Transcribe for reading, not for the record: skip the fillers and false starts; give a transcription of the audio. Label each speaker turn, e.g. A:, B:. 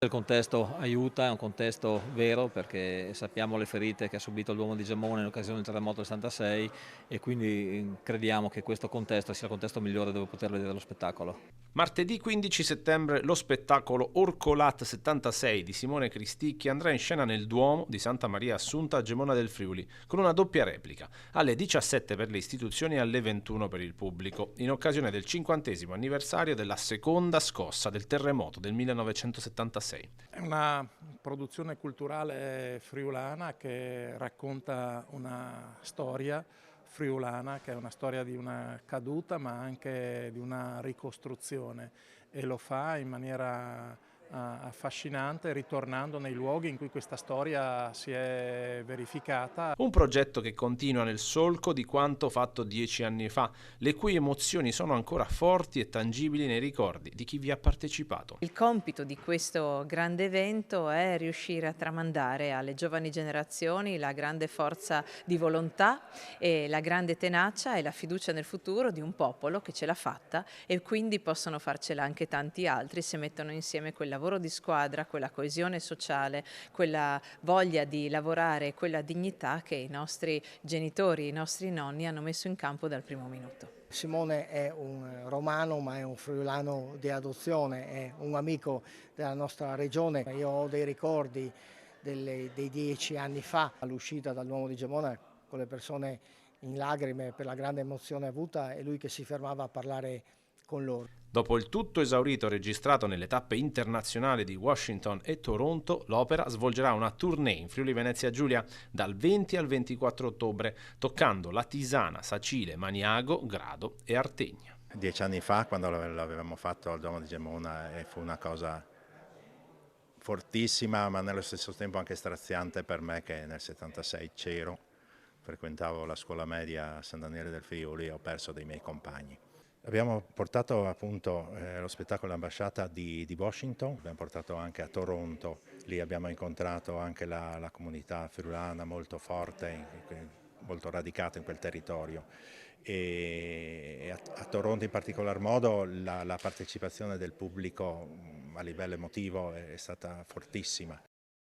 A: Il contesto aiuta, è un contesto vero perché sappiamo le ferite che ha subito il Duomo di Gemona in occasione del terremoto del 66 e quindi crediamo che questo contesto sia il contesto migliore dove poter vedere lo spettacolo.
B: Martedì 15 settembre lo spettacolo Orcolat 76 di Simone Cristicchi andrà in scena nel Duomo di Santa Maria Assunta a Gemona del Friuli, con una doppia replica, alle 17 per le istituzioni e alle 21 per il pubblico, in occasione del 50° anniversario della seconda scossa del terremoto del 1976.
C: È una produzione culturale friulana che racconta una storia friulana, che è una storia di una caduta ma anche di una ricostruzione, e lo fa in maniera affascinante, ritornando nei luoghi in cui questa storia si è verificata.
B: Un progetto che continua nel solco di quanto fatto 10 anni fa, le cui emozioni sono ancora forti e tangibili nei ricordi di chi vi ha partecipato.
D: Il compito di questo grande evento è riuscire a tramandare alle giovani generazioni la grande forza di volontà e la grande tenacia e la fiducia nel futuro di un popolo che ce l'ha fatta, e quindi possono farcela anche tanti altri se mettono insieme quel lavoro di squadra, quella coesione sociale, quella voglia di lavorare, quella dignità che i nostri genitori, i nostri nonni hanno messo in campo dal primo minuto.
E: Simone è un romano, ma è un friulano di adozione, è un amico della nostra regione. Io ho dei ricordi dei 10 anni fa all'uscita dal Duomo di Gemona, con le persone in lacrime per la grande emozione avuta, e lui che si fermava a parlare con loro.
B: Dopo il tutto esaurito registrato nelle tappe internazionali di Washington e Toronto, l'opera svolgerà una tournée in Friuli Venezia Giulia dal 20 al 24 ottobre, toccando Latisana, Sacile, Maniago, Grado e Artegna.
F: 10 anni fa, quando l'avevamo fatto al Duomo di Gemona, fu una cosa fortissima, ma nello stesso tempo anche straziante per me, che nel 76 c'ero, frequentavo la scuola media a San Daniele del Friuli e ho perso dei miei compagni. Abbiamo portato appunto lo spettacolo all'ambasciata di Washington, abbiamo portato anche a Toronto, lì abbiamo incontrato anche la comunità friulana molto forte, molto radicata in quel territorio, e a Toronto in particolar modo la partecipazione del pubblico a livello emotivo è stata fortissima.